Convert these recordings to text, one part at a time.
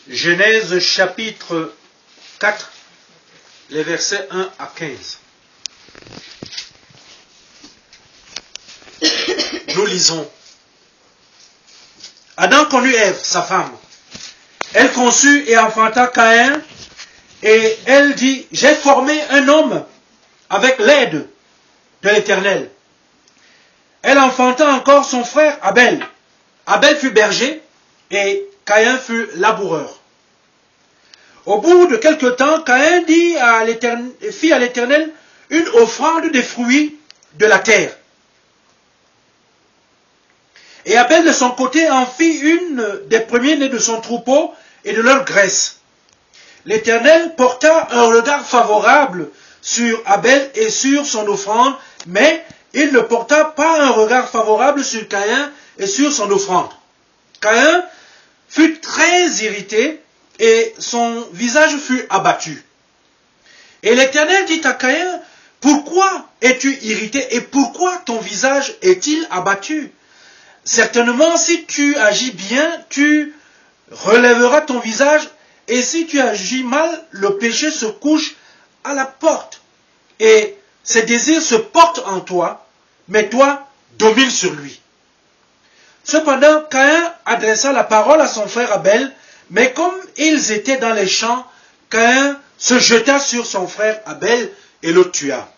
Genèse chapitre 4, les versets 1 à 15. Nous lisons. Adam connut Ève, sa femme. Elle conçut et enfanta Caïn, et elle dit, j'ai formé un homme avec l'aide de l'Éternel. Elle enfanta encore son frère Abel. Abel fut berger et Caïn fut laboureur. Au bout de quelque temps, Caïn fit à l'Éternel une offrande des fruits de la terre. Et Abel de son côté en fit une des premiers-nés de son troupeau et de leur graisse. L'Éternel porta un regard favorable sur Abel et sur son offrande, mais il ne porta pas un regard favorable sur Caïn et sur son offrande. Caïn fut très irrité et son visage fut abattu. Et l'Éternel dit à Caïn, « Pourquoi es-tu irrité et pourquoi ton visage est-il abattu? Certainement, si tu agis bien, tu relèveras ton visage, et si tu agis mal, le péché se couche à la porte. Et ses désirs se portent en toi, mais toi, domine sur lui. » Cependant, Caïn adressa la parole à son frère Abel, mais comme ils étaient dans les champs, Caïn se jeta sur son frère Abel et le tua.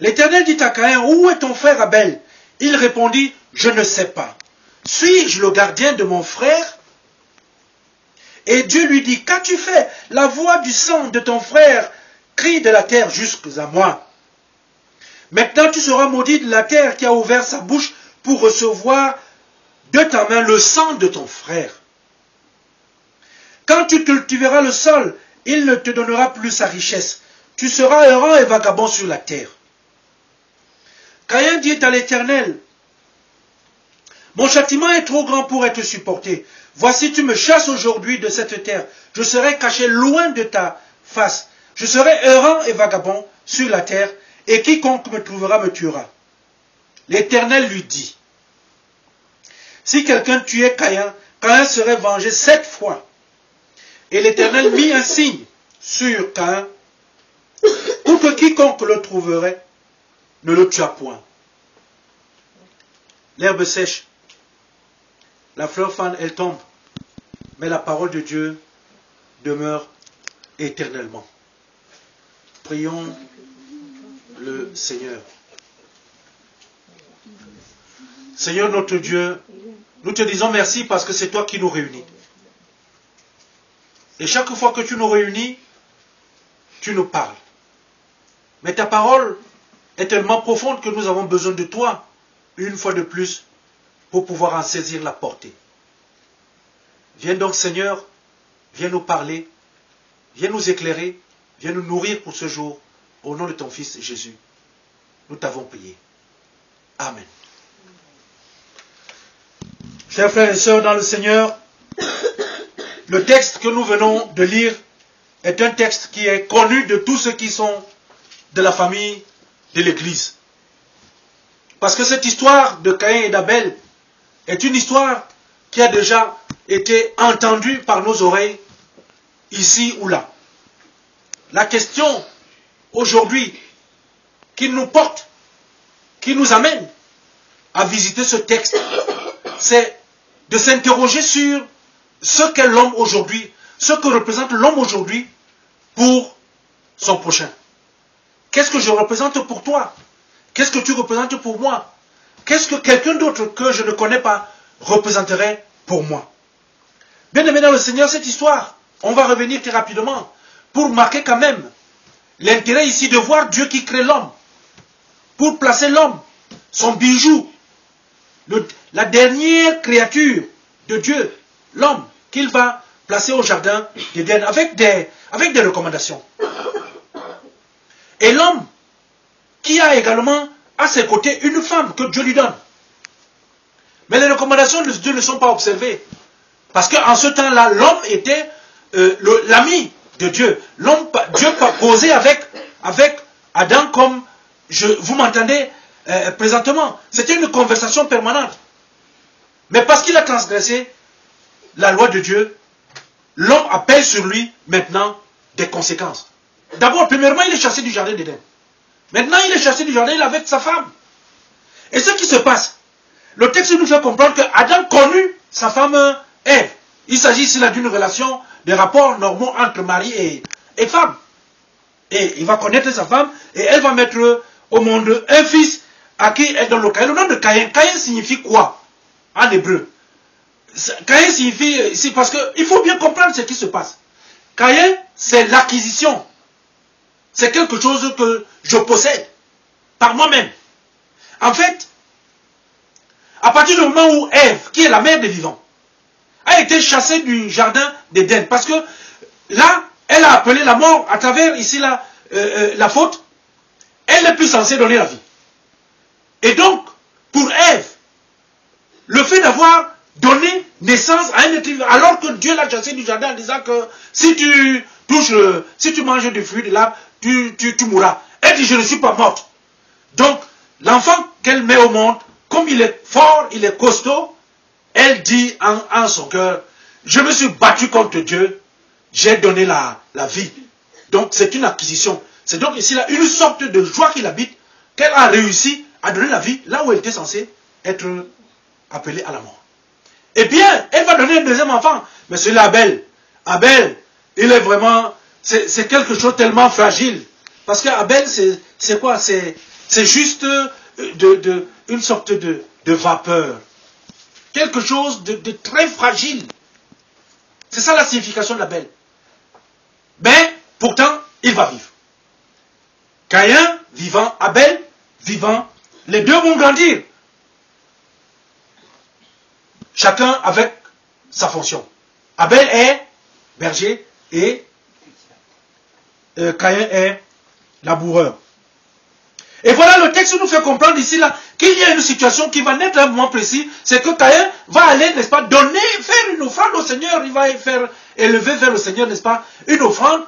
L'Éternel dit à Caïn, « Où est ton frère Abel ?» Il répondit, « Je ne sais pas. Suis-je le gardien de mon frère ?» Et Dieu lui dit, « Qu'as-tu fait? La voix du sang de ton frère crie de la terre jusqu'à moi. Maintenant tu seras maudit de la terre qui a ouvert sa bouche pour recevoir de ta main le sang de ton frère. Quand tu cultiveras le sol, il ne te donnera plus sa richesse. Tu seras errant et vagabond sur la terre. » Caïn dit à l'Éternel, « Mon châtiment est trop grand pour être supporté. Voici, tu me chasses aujourd'hui de cette terre. Je serai caché loin de ta face. Je serai errant et vagabond sur la terre, et quiconque me trouvera me tuera. » L'Éternel lui dit, « Si quelqu'un tuait Caïn, Caïn serait vengé 7 fois. » Et l'Éternel mit un signe sur Caïn, pour que quiconque le trouverait ne le tuât point. L'herbe sèche, la fleur fane, elle tombe, mais la parole de Dieu demeure éternellement. Prions le Seigneur. Seigneur notre Dieu, nous te disons merci parce que c'est toi qui nous réunis. Et chaque fois que tu nous réunis, tu nous parles. Mais ta parole est tellement profonde que nous avons besoin de toi, une fois de plus, pour pouvoir en saisir la portée. Viens donc Seigneur, viens nous parler, viens nous éclairer, viens nous nourrir pour ce jour, au nom de ton Fils Jésus. Nous t'avons prié. Amen. Chers frères et sœurs dans le Seigneur, le texte que nous venons de lire est un texte qui est connu de tous ceux qui sont de la famille de l'Église. Parce que cette histoire de Caïn et d'Abel est une histoire qui a déjà été entendue par nos oreilles, ici ou là. La question aujourd'hui qui nous porte, qui nous amène à visiter ce texte, c'est de s'interroger sur ce qu'est l'homme aujourd'hui, ce que représente l'homme aujourd'hui pour son prochain. Qu'est-ce que je représente pour toi? Qu'est-ce que tu représentes pour moi? Qu'est-ce que quelqu'un d'autre que je ne connais pas représenterait pour moi? Bien aimé dans le Seigneur, cette histoire, on va revenir très rapidement pour marquer quand même l'intérêt ici de voir Dieu qui crée l'homme, pour placer l'homme, son bijou, la dernière créature de Dieu, l'homme, qu'il va placer au jardin d'Éden avec des recommandations. Et l'homme qui a également à ses côtés une femme que Dieu lui donne. Mais les recommandations de Dieu ne sont pas observées. Parce qu'en ce temps-là, l'homme était l'ami de Dieu. Dieu causait avec Adam comme vous m'entendez présentement. C'était une conversation permanente. Mais parce qu'il a transgressé la loi de Dieu, l'homme appelle sur lui maintenant des conséquences. D'abord, premièrement, il est chassé du jardin d'Éden. Maintenant, il est chassé du jardin avec sa femme. Et ce qui se passe, le texte nous fait comprendre que Adam connut sa femme Ève. Il s'agit ici là d'une relation, de rapports normaux entre mari et femme. Et il va connaître sa femme et elle va mettre au monde un fils à qui elle donne le Caïn. Le nom de Caïn, Caïn signifie quoi en hébreu? Caïn signifie ici, parce qu'il faut bien comprendre ce qui se passe. Caïn, c'est l'acquisition. C'est quelque chose que je possède par moi-même. En fait, à partir du moment où Ève, qui est la mère des vivants, a été chassée du jardin d'Éden, parce que là, elle a appelé la mort à travers ici la faute, elle n'est plus censée donner la vie. Et donc, pour Ève, le fait d'avoir donné naissance à un être vivant, alors que Dieu l'a chassé du jardin en disant que si tu touches, si tu manges du fruit de l'arbre, tu mourras. Elle dit, je ne suis pas morte. Donc, l'enfant qu'elle met au monde, comme il est fort, il est costaud, elle dit en son cœur, je me suis battu contre Dieu, j'ai donné la vie. Donc, c'est une acquisition. C'est donc ici là une sorte de joie qui l'habite, qu'elle a réussi à donner la vie là où elle était censée être appelée à la mort. Eh bien, elle va donner un deuxième enfant. Mais celui-là, Abel. Abel, il est vraiment, c'est quelque chose tellement fragile. Parce qu'Abel, c'est quoi? C'est juste une sorte de vapeur. Quelque chose de très fragile. C'est ça la signification d'Abel. Mais, pourtant, il va vivre. Caïn, vivant, Abel, vivant, les deux vont grandir. Chacun avec sa fonction. Abel est berger et Caïn est laboureur. Et voilà, le texte nous fait comprendre ici là qu'il y a une situation qui va naître à un moment précis, c'est que Caïn va aller, n'est-ce pas, faire une offrande au Seigneur, il va faire élever vers le Seigneur, n'est-ce pas, une offrande,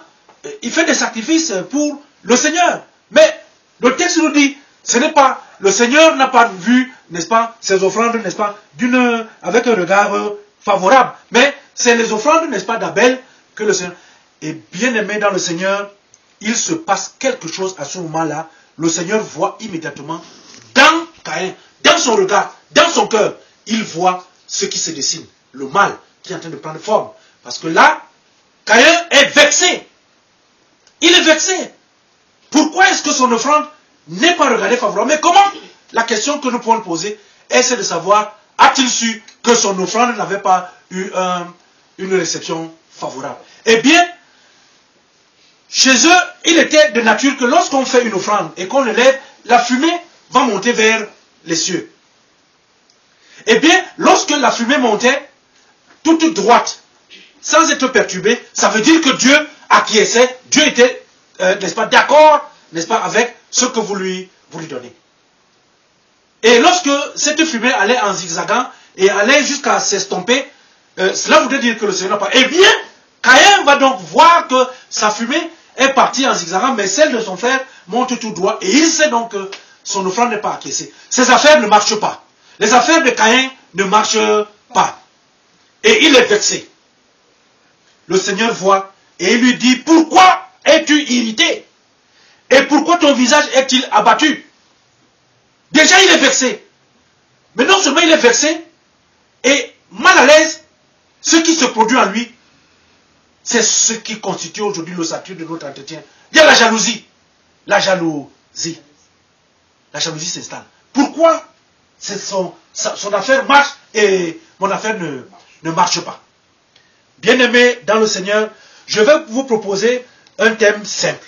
il fait des sacrifices pour le Seigneur. Mais le texte nous dit, ce n'est pas, le Seigneur n'a pas vu, n'est-ce pas, ces offrandes, n'est-ce pas, avec un regard favorable. Mais c'est les offrandes, n'est-ce pas, d'Abel que le Seigneur est bien aimé dans le Seigneur. Il se passe quelque chose à ce moment-là. Le Seigneur voit immédiatement dans Caïn, dans son regard, dans son cœur, il voit ce qui se dessine, le mal qui est en train de prendre forme. Parce que là, Caïn est vexé. Il est vexé. Pourquoi est-ce que son offrande n'est pas regardée favorablement? Mais comment? La question que nous pouvons poser est de savoir, a-t-il su que son offrande n'avait pas eu une réception favorable? Eh bien, chez eux, il était de nature que lorsqu'on fait une offrande et qu'on l'élève, la fumée va monter vers les cieux. Eh bien, lorsque la fumée montait toute droite, sans être perturbée, ça veut dire que Dieu acquiesçait, Dieu était, n'est-ce pas, d'accord, n'est-ce pas, avec ce que vous lui donnez. Et lorsque cette fumée allait en zigzagant et allait jusqu'à s'estomper, cela voudrait dire que le Seigneur n'a pas. Eh bien, Caïn va donc voir que sa fumée est partie en zigzagant, mais celle de son frère monte tout droit. Et il sait donc que son offrande n'est pas acquiescée. Ses affaires ne marchent pas. Les affaires de Caïn ne marchent pas. Et il est vexé. Le Seigneur voit et il lui dit, pourquoi es-tu irrité? Et pourquoi ton visage est-il abattu? Déjà il est vexé. Mais non seulement il est vexé, et mal à l'aise, ce qui se produit en lui, c'est ce qui constitue aujourd'hui l'ossature de notre entretien. Il y a la jalousie. La jalousie. La jalousie s'installe. Pourquoi son affaire marche et mon affaire ne marche pas? Bien-aimés dans le Seigneur, je vais vous proposer un thème simple.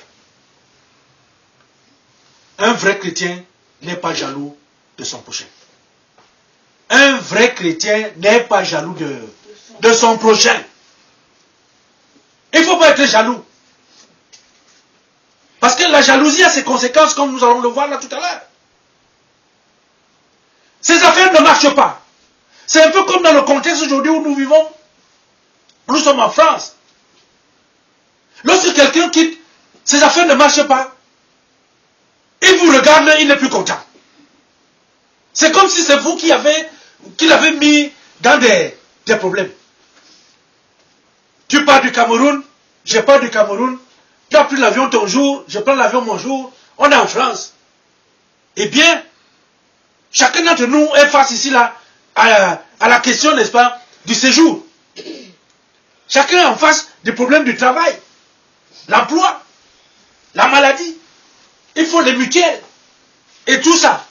Un vrai chrétien n'est pas jaloux de son prochain. Un vrai chrétien n'est pas jaloux de son prochain. Il ne faut pas être jaloux. Parce que la jalousie a ses conséquences, comme nous allons le voir là tout à l'heure. Ces affaires ne marchent pas. C'est un peu comme dans le contexte aujourd'hui où nous vivons. Nous sommes en France. Lorsque quelqu'un quitte, ses affaires ne marchent pas. Il vous regarde, il n'est plus content. C'est comme si c'est vous qui l'avez mis dans des problèmes. Tu pars du Cameroun, je pars du Cameroun. Tu as pris l'avion ton jour, je prends l'avion mon jour. On est en France. Eh bien, chacun d'entre nous est face ici là à la question, n'est-ce pas, du séjour. Chacun est en face des problèmes du travail, l'emploi, la maladie. Il faut les mutuelles. Et tout ça.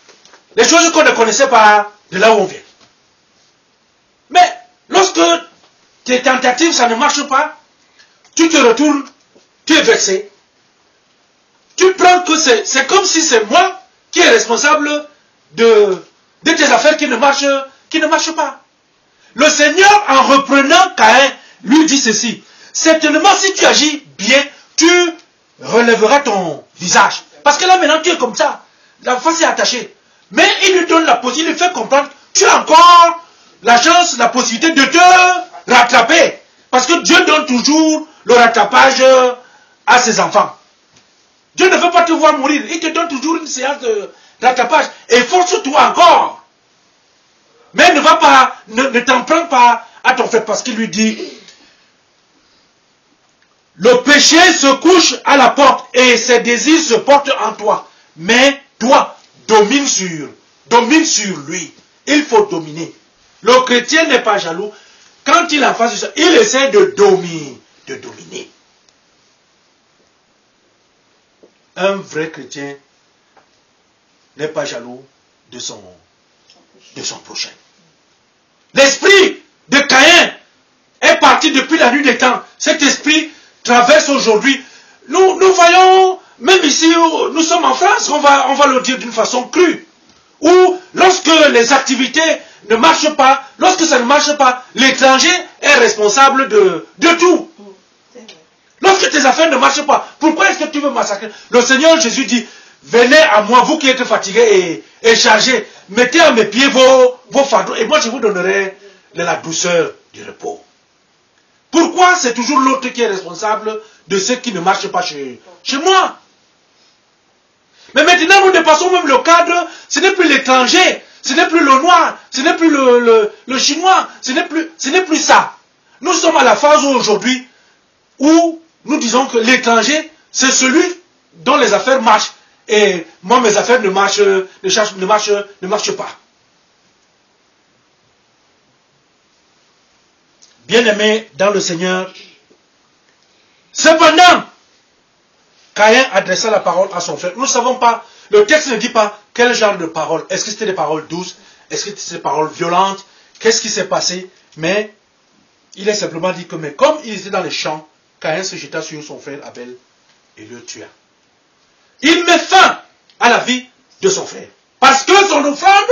Les choses qu'on ne connaissait pas de là où on vient. Mais lorsque tes tentatives, ça ne marche pas, tu te retournes, tu es vexé. Tu prends que c'est comme si c'est moi qui est responsable de tes affaires qui ne marchent pas. Le Seigneur, en reprenant Caïn, lui dit ceci. Certainement, si tu agis bien, tu relèveras ton visage. Parce que là, maintenant, tu es comme ça. La face est attachée. Mais il lui donne la possibilité, il lui fait comprendre, tu as encore la chance, la possibilité de te rattraper. Parce que Dieu donne toujours le rattrapage à ses enfants. Dieu ne veut pas te voir mourir. Il te donne toujours une séance de rattrapage. Et force-toi encore. Mais ne t'en prends pas à ton fait. Parce qu'il lui dit, le péché se couche à la porte et ses désirs se portent en toi. Mais toi, domine sur lui. Il faut dominer. Le chrétien n'est pas jaloux. Quand il est en face de ça, il essaie de dominer. Un vrai chrétien n'est pas jaloux de son prochain. L'esprit de Caïn est parti depuis la nuit des temps. Cet esprit traverse aujourd'hui. Nous voyons, même ici où nous sommes en France, on va le dire d'une façon crue. Où lorsque les activités ne marchent pas, lorsque ça ne marche pas, l'étranger est responsable de tout. Lorsque tes affaires ne marchent pas, pourquoi est-ce que tu veux massacrer? Le Seigneur Jésus dit, venez à moi, vous qui êtes fatigués et chargés, mettez à mes pieds vos fardeaux, et moi je vous donnerai de la douceur du repos. Pourquoi c'est toujours l'autre qui est responsable de ce qui ne marche pas chez moi? Mais maintenant nous dépassons même le cadre, ce n'est plus l'étranger, ce n'est plus le noir, ce n'est plus le chinois, ce n'est plus ça. Nous sommes à la phase aujourd'hui où nous disons que l'étranger, c'est celui dont les affaires marchent. Et moi, mes affaires ne marchent pas. Bien-aimé dans le Seigneur, cependant, Caïn adressa la parole à son frère. Nous ne savons pas, le texte ne dit pas quel genre de parole. Est-ce que c'était des paroles douces? Est-ce que c'était des paroles violentes? Qu'est-ce qui s'est passé? Mais il est simplement dit que, mais comme il était dans les champs, Caïn se jeta sur son frère Abel et le tua. Il met fin à la vie de son frère. Parce que son offrande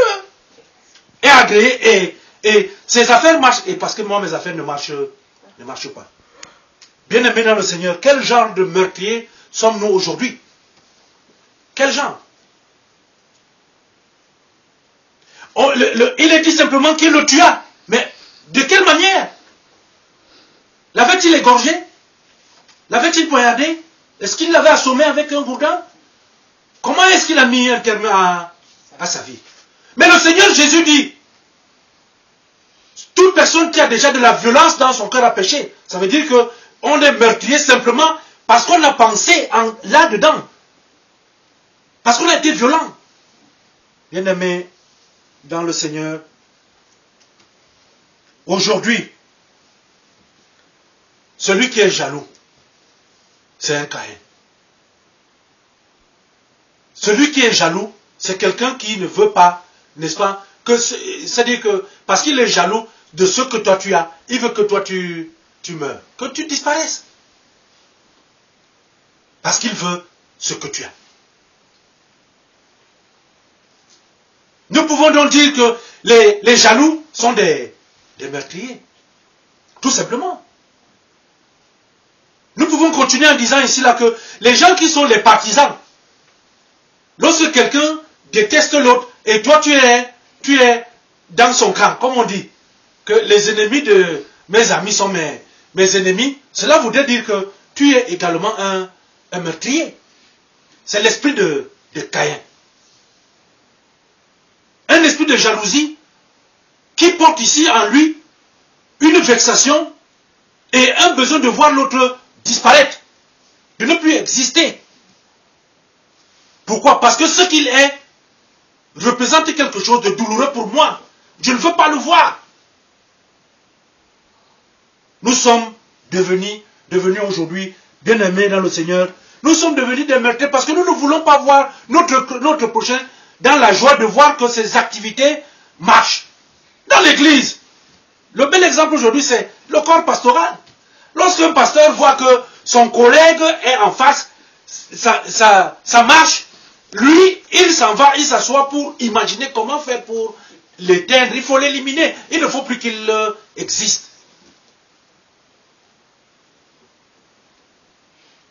est agréée et ses affaires marchent. Et parce que moi, mes affaires ne marchent pas. Bien-aimés dans le Seigneur, quel genre de meurtrier sommes-nous aujourd'hui? Quel genre? Il est dit simplement qu'il le tua. Mais de quelle manière? L'avait-il égorgé? L'avait-il poignardé? Est-ce qu'il l'avait assommé avec un gourdin? Comment est-ce qu'il a mis un terme à sa vie? Mais le Seigneur Jésus dit, toute personne qui a déjà de la violence dans son cœur a péché. Ça veut dire qu'on est meurtrier simplement parce qu'on a pensé là-dedans. Parce qu'on a été violent. Bien-aimé dans le Seigneur, aujourd'hui, celui qui est jaloux, c'est un Caïn. Celui qui est jaloux, c'est quelqu'un qui ne veut pas, n'est-ce pas, c'est-à-dire que, parce qu'il est jaloux de ce que toi tu as, il veut que toi tu meurs, que tu disparaisses. Parce qu'il veut ce que tu as. Nous pouvons donc dire que les jaloux sont des meurtriers. Tout simplement. Nous pouvons continuer en disant ici là que les gens qui sont les partisans, lorsque quelqu'un déteste l'autre et toi tu es dans son camp, comme on dit, que les ennemis de mes amis sont mes ennemis, cela voudrait dire que tu es également un meurtrier. C'est l'esprit de Caïn. Un esprit de jalousie qui porte ici en lui une vexation et un besoin de voir l'autre disparaître, de ne plus exister. Pourquoi? Parce que ce qu'il est représente quelque chose de douloureux pour moi. Je ne veux pas le voir. Nous sommes devenus aujourd'hui bien-aimés dans le Seigneur. Nous sommes devenus des meurtriers parce que nous ne voulons pas voir notre prochain dans la joie de voir que ses activités marchent. Dans l'église, le bel exemple aujourd'hui, c'est le corps pastoral. Lorsqu'un pasteur voit que son collègue est en face, ça marche, lui, il s'en va, il s'assoit pour imaginer comment faire pour l'éteindre. Il faut l'éliminer. Il ne faut plus qu'il existe.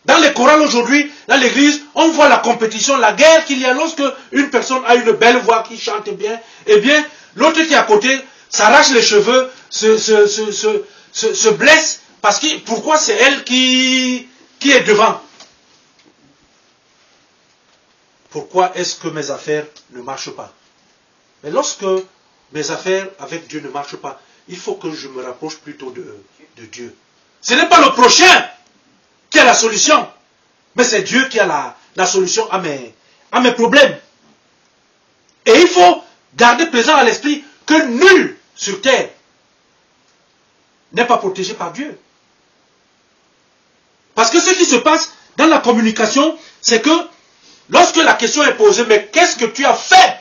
Dans les chorales aujourd'hui, dans l'église, on voit la compétition, la guerre qu'il y a lorsque une personne a une belle voix qui chante bien. Eh bien, l'autre qui est à côté s'arrache les cheveux, se blesse, parce que pourquoi c'est elle qui est devant? Pourquoi est-ce que mes affaires ne marchent pas? Mais lorsque mes affaires avec Dieu ne marchent pas, il faut que je me rapproche plutôt de Dieu. Ce n'est pas le prochain qui a la solution, mais c'est Dieu qui a la solution à mes problèmes. Et il faut garder présent à l'esprit que nul sur terre n'est pas protégé par Dieu. Parce que ce qui se passe dans la communication, c'est que lorsque la question est posée, mais qu'est-ce que tu as fait?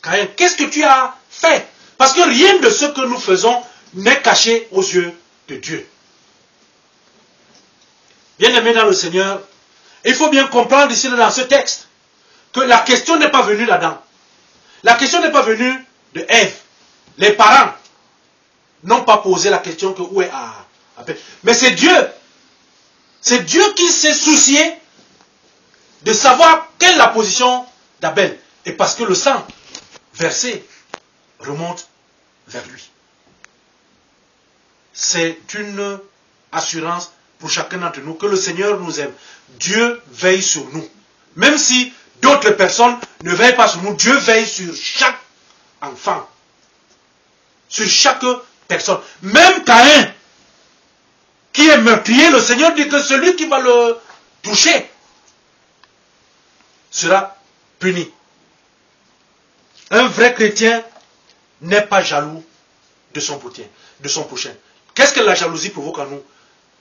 Caïn, qu'est-ce que tu as fait? Parce que rien de ce que nous faisons n'est caché aux yeux de Dieu. Bien-aimés dans le Seigneur, il faut bien comprendre ici dans ce texte que la question n'est pas venue là-dedans. La question n'est pas venue de Ève. Les parents n'ont pas posé la question que où est Abel. Mais c'est Dieu. C'est Dieu qui s'est soucié de savoir quelle est la position d'Abel. Et parce que le sang versé remonte vers lui. C'est une assurance pour chacun d'entre nous que le Seigneur nous aime. Dieu veille sur nous. Même si d'autres personnes ne veillent pas sur nous, Dieu veille sur chaque enfant. Sur chaque personne. Même Caïn, qui est meurtrier, le Seigneur dit que celui qui va le toucher sera puni. Un vrai chrétien n'est pas jaloux de son prochain. Qu'est-ce que la jalousie provoque en nous?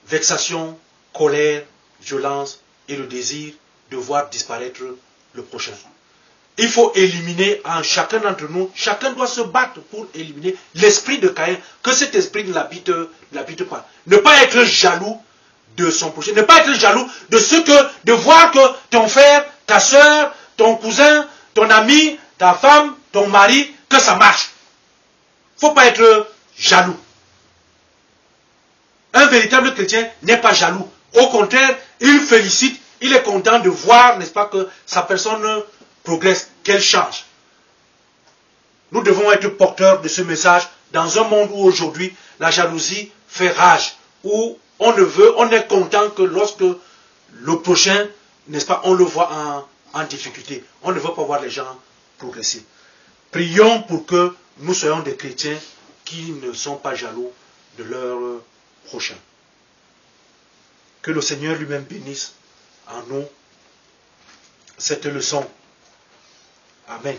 Vexation, colère, violence et le désir de voir disparaître le prochain. Il faut éliminer en chacun d'entre nous, chacun doit se battre pour éliminer l'esprit de Caïn, que cet esprit ne l'habite pas. Ne pas être jaloux de son prochain, ne pas être jaloux de voir que ton frère, ta soeur, ton cousin, ton ami, ta femme, ton mari, que ça marche. Il ne faut pas être jaloux. Un véritable chrétien n'est pas jaloux. Au contraire, il félicite, il est content de voir, n'est-ce pas, que sa personne progresse, qu'elle change. Nous devons être porteurs de ce message dans un monde où aujourd'hui la jalousie fait rage, où on est content que lorsque le prochain, n'est-ce pas, on le voit en difficulté. On ne veut pas voir les gens progresser. Prions pour que nous soyons des chrétiens qui ne sont pas jaloux de leur prochain. Que le Seigneur lui-même bénisse en nous cette leçon. Amen.